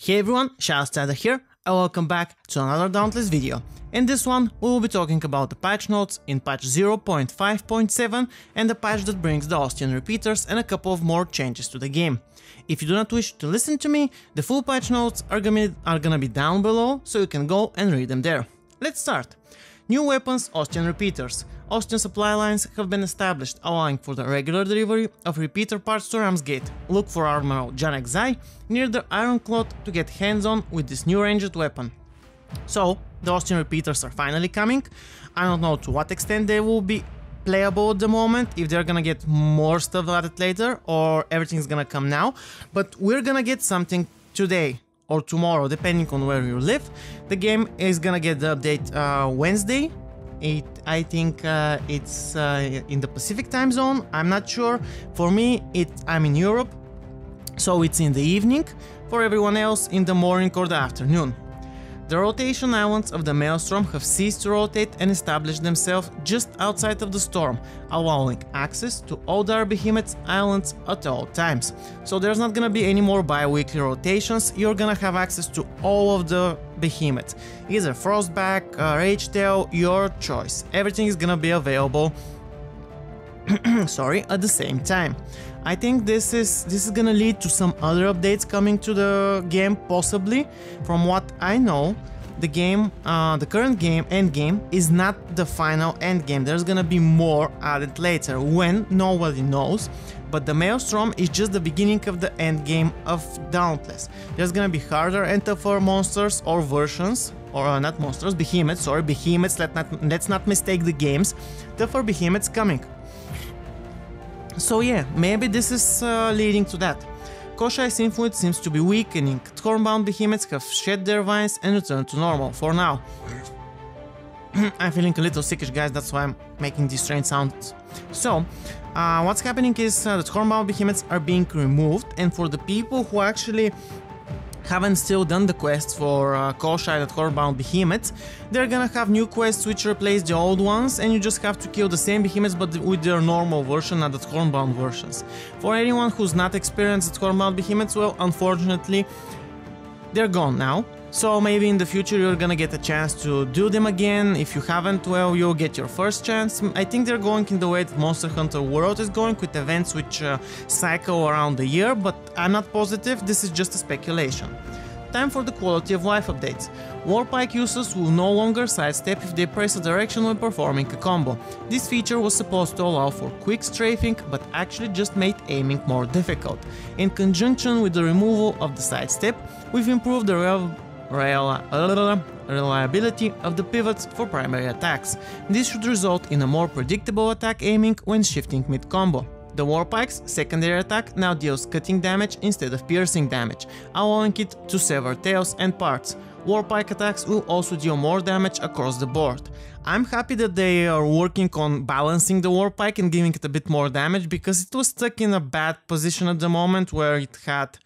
Hey everyone, Shasta here, and welcome back to another Dauntless video. In this one, we will be talking about the patch notes in patch 0.5.7 and the patch that brings the Ostian repeaters and a couple of more changes to the game. If you do not wish to listen to me, the full patch notes are gonna be down below, so you can go and read them there. Let's start. New weapons, Ostian repeaters. Ostian supply lines have been established, allowing for the regular delivery of repeater parts to Ramsgate. Look for Admiral Janek Zai near the Ironclad to get hands-on with this new ranged weapon. So, the Ostian repeaters are finally coming. I don't know to what extent they will be playable at the moment, if they're gonna get more stuff added later, or everything's gonna come now, but we're gonna get something today or tomorrow, depending on where you live. The game is gonna get the update Wednesday. I think it's in the Pacific time zone, I'm not sure. For me, I'm in Europe, so it's in the evening. For everyone else, in the morning or the afternoon. The rotation islands of the Maelstrom have ceased to rotate and established themselves just outside of the storm, allowing access to all the behemoth's islands at all times. So there's not gonna be any more bi-weekly rotations, you're gonna have access to all of the behemoths. Either Frostback, Ragetail, your choice. Everything is gonna be available sorry, at the same time. I think this is gonna lead to some other updates coming to the game, possibly. From what I know, the game, the current game, end game, is not the final end game. There's gonna be more added later, when nobody knows. But the Maelstrom is just the beginning of the end game of Dauntless. There's gonna be harder and tougher monsters or versions, or not monsters, behemoths. Sorry, behemoths. Let's not mistake the games. Tougher behemoths coming. So yeah, maybe this is leading to that. Koshai's influence seems to be weakening. Thornbound behemoths have shed their vines and returned to normal, for now. I'm feeling a little sickish, guys, that's why I'm making these strange sounds. So, what's happening is the Thornbound behemoths are being removed, and for the people who actually haven't still done the quests for Koshai, the Thornbound behemoths, they're gonna have new quests which replace the old ones, and you just have to kill the same behemoths but with their normal version, not the Thornbound versions. For anyone who's not experienced the Thornbound behemoths, well, unfortunately, they're gone now. So maybe in the future you're gonna get a chance to do them again. If you haven't, well, you'll get your first chance. I think they're going in the way that Monster Hunter World is going, with events which cycle around the year, but I'm not positive, this is just a speculation. Time for the quality of life updates. Warpike users will no longer sidestep if they press a direction when performing a combo. This feature was supposed to allow for quick strafing, but actually just made aiming more difficult. In conjunction with the removal of the sidestep, we've improved the reliability of the pivots for primary attacks. This should result in a more predictable attack aiming when shifting mid-combo. The Warpike's secondary attack now deals cutting damage instead of piercing damage, allowing it to sever tails and parts. Warpike attacks will also deal more damage across the board. I'm happy that they are working on balancing the Warpike and giving it a bit more damage, because it was stuck in a bad position at the moment where it had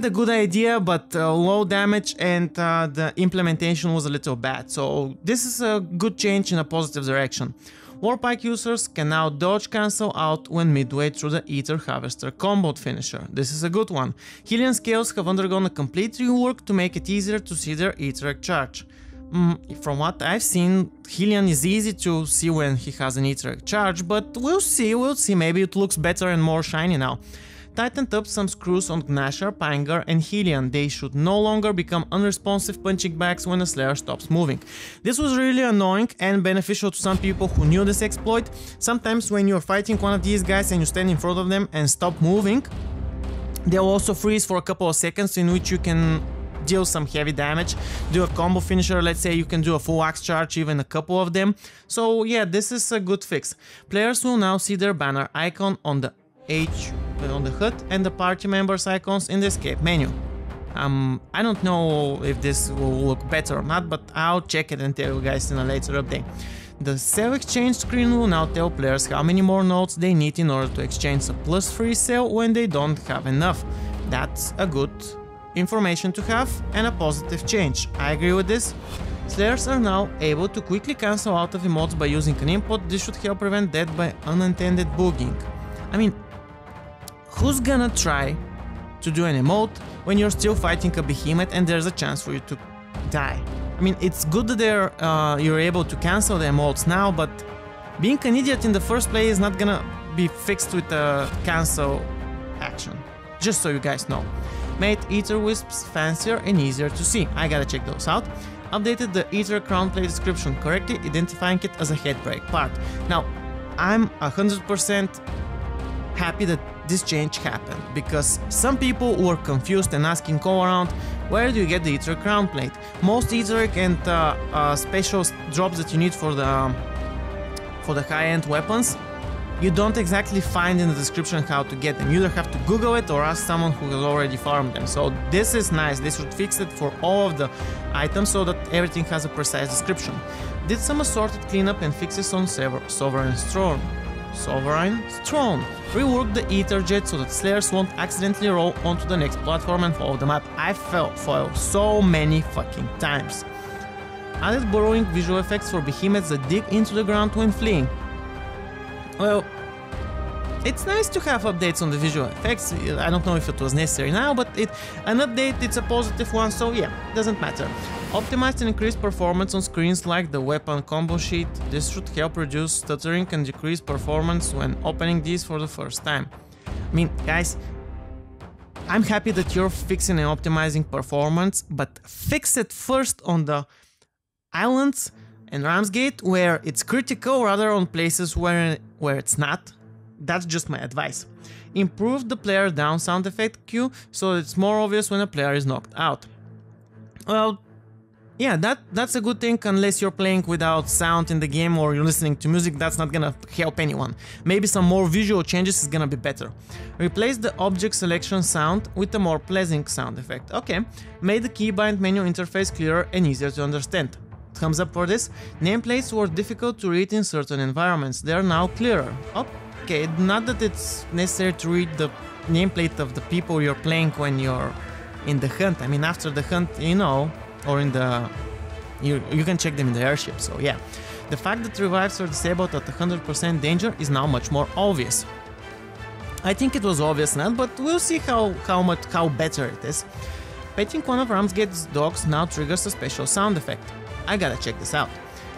a good idea, but low damage, and the implementation was a little bad. So this is a good change in a positive direction. Warpike users can now dodge cancel out when midway through the Ether Harvester combo finisher. This is a good one. Hylian scales have undergone a complete rework to make it easier to see their Etheric charge. From what I've seen, Hylian is easy to see when he has an Etheric charge, but we'll see, maybe it looks better and more shiny now. Tightened up some screws on Gnashar, Pangar and Hylian. They should no longer become unresponsive punching bags when the Slayer stops moving. This was really annoying and beneficial to some people who knew this exploit. Sometimes when you're fighting one of these guys and you stand in front of them and stop moving, they'll also freeze for a couple of seconds, in which you can deal some heavy damage, do a combo finisher. Let's say you can do a full axe charge, even a couple of them. So yeah, this is a good fix. Players will now see their banner icon on the HUD and the party members icons in the escape menu. I don't know if this will look better or not, but I'll check it and tell you guys in a later update. The cell exchange screen will now tell players how many more nodes they need in order to exchange a +3 cell when they don't have enough. That's a good information to have and a positive change. I agree with this. Slayers are now able to quickly cancel out of emotes by using an input. This should help prevent death by unintended booging. I mean, who's gonna try to do an emote when you're still fighting a behemoth and there's a chance for you to die. I mean, it's good that you're able to cancel the emotes now, but being an idiot in the first place is not gonna be fixed with a cancel action. Just so you guys know. Made Ether Wisps fancier and easier to see. I gotta check those out. Updated the Ether crown plate description correctly, identifying it as a headbreak part. Now, I'm 100% happy that this change happened, because some people were confused and asking all around, where do you get the Ether crown plate? Most Etheric and special drops that you need for the high-end weapons, you don't exactly find in the description how to get them. You either have to Google it or ask someone who has already farmed them. So this is nice. They should fix it for all of the items so that everything has a precise description. Did some assorted cleanup and fixes on Sovereign's Throne. Reworked the Ether Jet so that Slayers won't accidentally roll onto the next platform and follow the map. I fell foil so many fucking times. Added burrowing visual effects for behemoths that dig into the ground when fleeing. Well, it's nice to have updates on the visual effects. I don't know if it was necessary now, but an update, it's a positive one, so yeah, doesn't matter. Optimized and increased performance on screens like the weapon combo sheet. This should help reduce stuttering and decrease performance when opening these for the first time. I mean, guys, I'm happy that you're fixing and optimizing performance, but fix it first on the islands and Ramsgate where it's critical, rather on places where it's not. That's just my advice. Improve the player down sound effect cue so it's more obvious when a player is knocked out. Well, yeah, that's a good thing, unless you're playing without sound in the game or you're listening to music. That's not gonna help anyone. Maybe some more visual changes is gonna be better. Replace the object selection sound with a more pleasant sound effect. Okay, made the keybind menu interface clearer and easier to understand. Thumbs up for this. Nameplates were difficult to read in certain environments. They are now clearer. Okay, not that it's necessary to read the nameplate of the people you're playing when you're in the hunt. I mean, after the hunt, you know, or in the... You can check them in the airship, so yeah. The fact that revives are disabled at 100% danger is now much more obvious. I think it was obvious enough, but we'll see how better it is. Petting one of Ramsgate's dogs now triggers a special sound effect. I gotta check this out.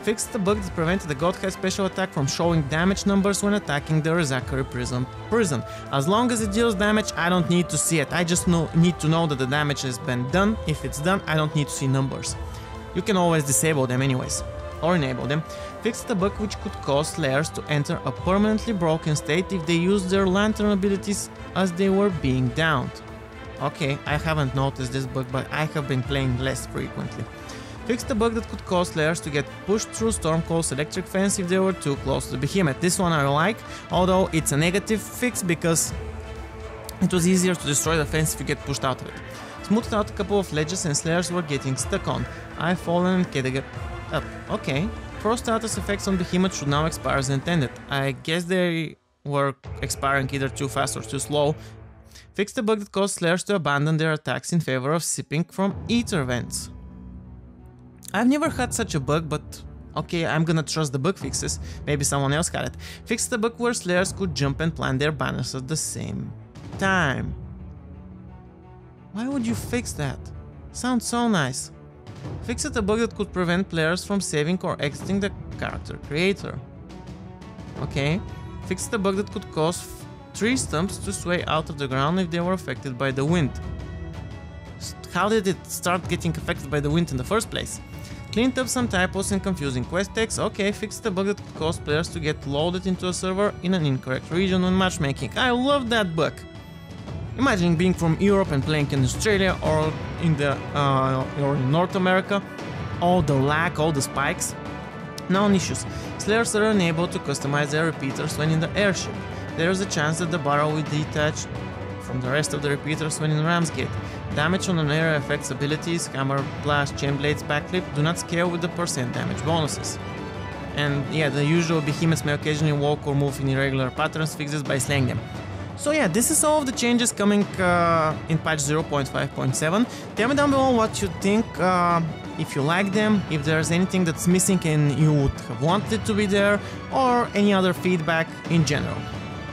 Fixed the bug that prevented the Godhead special attack from showing damage numbers when attacking the Rezakari prison. As long as it deals damage, I don't need to see it. I just need to know that the damage has been done. If it's done, I don't need to see numbers. You can always disable them anyways, or enable them. Fixed the bug which could cause Slayers to enter a permanently broken state if they used their lantern abilities as they were being downed. Okay, I haven't noticed this bug, but I have been playing less frequently. Fixed the bug that could cause Slayers to get pushed through Stormcold's electric fence if they were too close to the behemoth. This one I like, although it's a negative fix because it was easier to destroy the fence if you get pushed out of it. Smoothed out a couple of ledges and Slayers were getting stuck on. I've fallen and can't get up. Okay. Frost status effects on behemoth should now expire as intended. I guess they were expiring either too fast or too slow. Fixed the bug that caused Slayers to abandon their attacks in favor of sipping from ether vents. I've never had such a bug, but okay, I'm gonna trust the bug fixes. Maybe someone else had it. Fixed the bug where Slayers could jump and plant their banners at the same time. Why would you fix that? Sounds so nice. Fixed a bug that could prevent players from saving or exiting the character creator. Okay. Fixed a bug that could cause tree stumps to sway out of the ground if they were affected by the wind. How did it start getting affected by the wind in the first place? Cleaned up some typos and confusing quest text. Okay, fixed the bug that could cause players to get loaded into a server in an incorrect region when matchmaking. I love that bug. Imagine being from Europe and playing in Australia or in North America. All the lag, all the spikes. Non-issues. Slayers are unable to customize their repeaters when in the airship. There is a chance that the barrel will detach from the rest of the repeaters when in Ramsgate. Damage on an area effects abilities, hammer, blast, chain blades, backflip do not scale with the percent damage bonuses. And yeah, the usual behemoths may occasionally walk or move in irregular patterns, fixes by slaying them. So yeah, this is all of the changes coming in patch 0.5.7. Tell me down below what you think, if you like them, if there's anything that's missing and you would have wanted to be there, or any other feedback in general.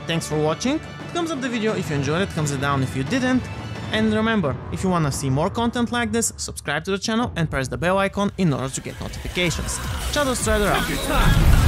Thanks for watching, thumbs up the video if you enjoyed it, thumbs it down if you didn't, And remember, if you wanna see more content like this, subscribe to the channel and press the bell icon in order to get notifications. Shadow Strider out!